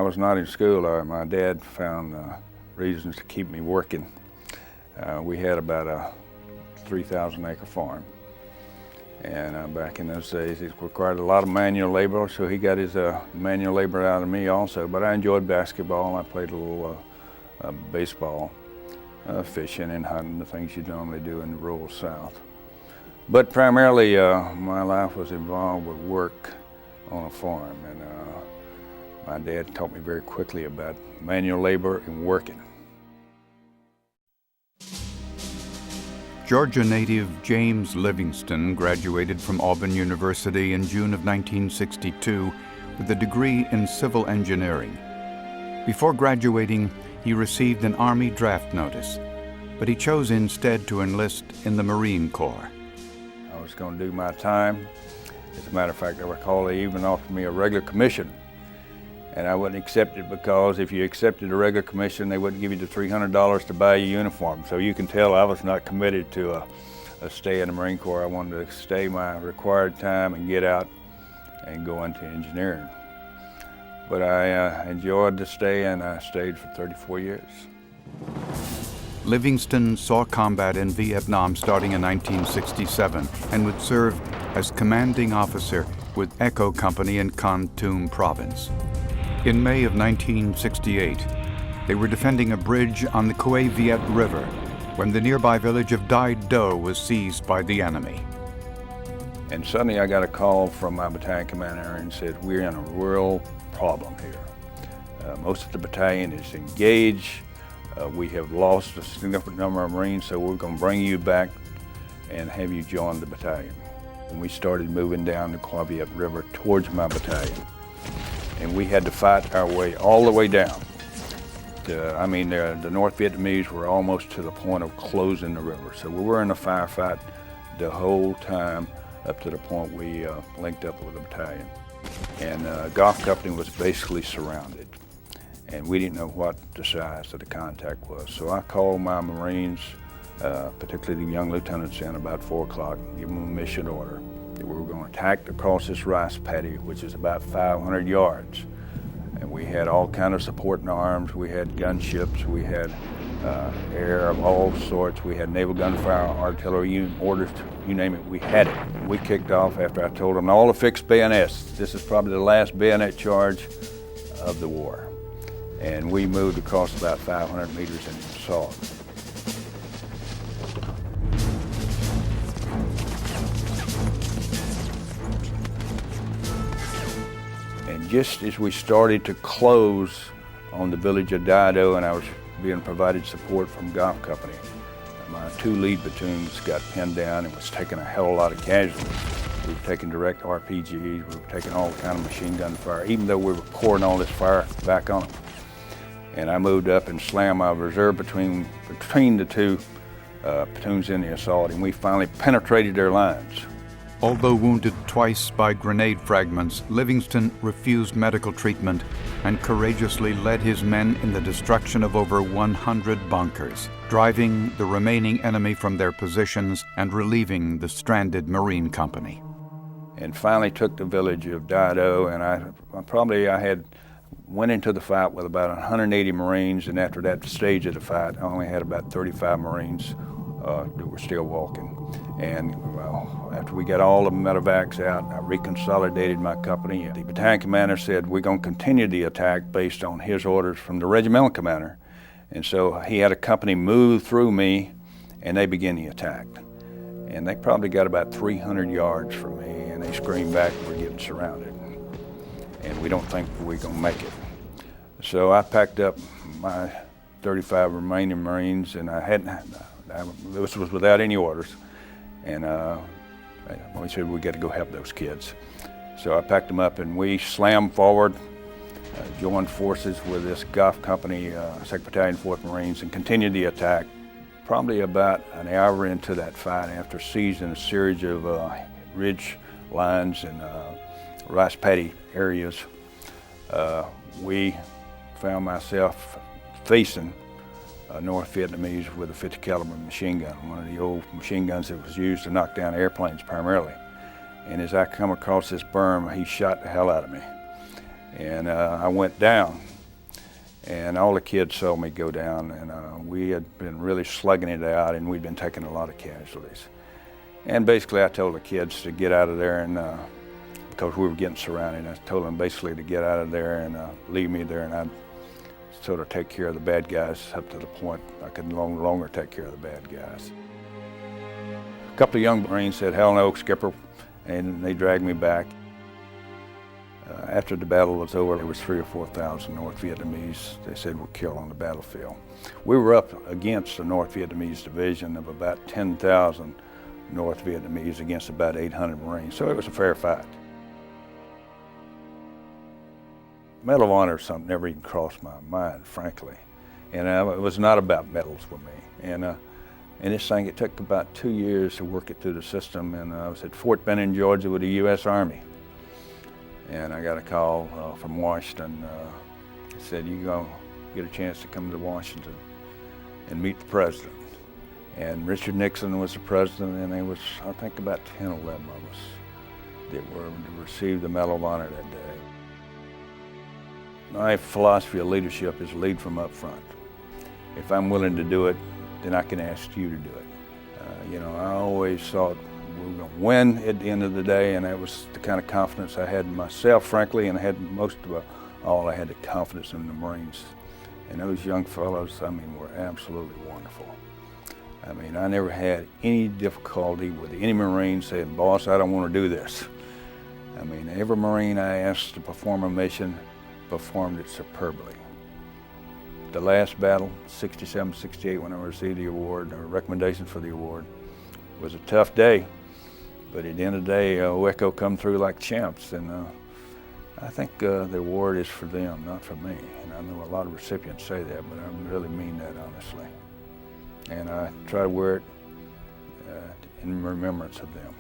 was not in school, my dad found reasons to keep me working. We had about a 3,000-acre farm, and back in those days it required a lot of manual labor, so he got his manual labor out of me also. But I enjoyed basketball. I played a little baseball, fishing and hunting, the things you normally do in the rural South. But primarily my life was involved with work on a farm, and my dad taught me very quickly about manual labor and working. Georgia native James Livingston graduated from Auburn University in June of 1962 with a degree in civil engineering. Before graduating, he received an Army draft notice, but he chose instead to enlist in the Marine Corps. I was going to do my time. As a matter of fact, I recall they even offered me a regular commission, and I wouldn't accept it because if you accepted a regular commission, they wouldn't give you the $300 to buy your uniform. So you can tell I was not committed to a stay in the Marine Corps. I wanted to stay my required time and get out and go into engineering. But I enjoyed the stay, and I stayed for 34 years. Livingston saw combat in Vietnam starting in 1967 and would serve as commanding officer with Echo Company in Kon Tum province. In May of 1968, they were defending a bridge on the Quay Viet River when the nearby village of Dai Do was seized by the enemy. And suddenly I got a call from my battalion commander and said, we're in a real problem here. Most of the battalion is engaged. We have lost a significant number of Marines, so we're going to bring you back and have you join the battalion. And we started moving down the Quay Viet River towards my battalion. And we had to fight our way all the way down. The North Vietnamese were almost to the point of closing the river. So we were in a firefight the whole time up to the point we linked up with the battalion. And Gulf Company was basically surrounded. And we didn't know what the size of the contact was. So I called my Marines, particularly the young lieutenants, in about 4 o'clock, and give them a mission order. We were going to attack across this rice paddy, which is about 500 yards. And we had all kind of supporting arms. We had gunships, we had air of all sorts. We had naval gunfire, artillery orders, you name it, we had it. We kicked off after I told them all to fix bayonets. This is probably the last bayonet charge of the war. And we moved across about 500 meters in the assault. And just as we started to close on the village of Dai Do, and I was being provided support from Gulf Company, my 2 lead platoons got pinned down and was taking a hell of a lot of casualties. We were taking direct RPGs, we were taking all kind of machine gun fire, even though we were pouring all this fire back on them. And I moved up and slammed my reserve between the 2 platoons in the assault, and we finally penetrated their lines. Although wounded twice by grenade fragments, Livingston refused medical treatment and courageously led his men in the destruction of over 100 bunkers, driving the remaining enemy from their positions and relieving the stranded Marine Company. And finally took the village of Dai Do, and I had went into the fight with about 180 Marines, and after that stage of the fight, I only had about 35 Marines that were still walking. And after we got all the medevacs out, I reconsolidated my company. The battalion commander said, we're going to continue the attack based on his orders from the regimental commander. And so he had a company move through me, and they began the attack. And they probably got about 300 yards from me, and they screamed back, we're getting surrounded. And we don't think we're going to make it. So I packed up my 35 remaining Marines, and this was without any orders. And we said, we got to go help those kids. So I packed them up, and we slammed forward, joined forces with this Gulf Company, 2nd Battalion, 4th Marines, and continued the attack. Probably about an hour into that fight, after seizing a series of ridge lines and rice paddy areas, we found myself facing North Vietnamese with a 50 caliber machine gun, one of the old machine guns that was used to knock down airplanes primarily. And as I come across this berm, he shot the hell out of me. And I went down. And all the kids saw me go down, and we had been really slugging it out, and we'd been taking a lot of casualties. And basically I told the kids to get out of there, and because we were getting surrounded, I told them basically to get out of there and leave me there, and I'd sort of take care of the bad guys up to the point I could no longer take care of the bad guys. A couple of young Marines said, "Hell no, Skipper," and they dragged me back. After the battle was over, there was 3,000 or 4,000 North Vietnamese, they said, were killed on the battlefield. We were up against the North Vietnamese division of about 10,000 North Vietnamese against about 800 Marines, so it was a fair fight. Medal of Honor is something that never even crossed my mind, frankly. And it was not about medals with me. And this thing, it took about 2 years to work it through the system, and I was at Fort Benning, Georgia with the U.S. Army. And I got a call from Washington. It said, "You're going to get a chance to come to Washington and meet the president." And Richard Nixon was the president, and there was, I think, about 10 or 11 of us that were to receive the Medal of Honor that day. My philosophy of leadership is lead from up front. If I'm willing to do it, then I can ask you to do it. I always thought we were going to win at the end of the day, and that was the kind of confidence I had in myself, frankly, and I had most of all, I had the confidence in the Marines. And those young fellows, were absolutely wonderful. I never had any difficulty with any Marine saying, "Boss, I don't want to do this." Every Marine I asked to perform a mission performed it superbly. The last battle, 67, 68, when I received the award, or recommendation for the award, was a tough day. But at the end of the day, WECO come through like champs, and I think the award is for them, not for me. And I know a lot of recipients say that, but I really mean that honestly. And I try to wear it in remembrance of them.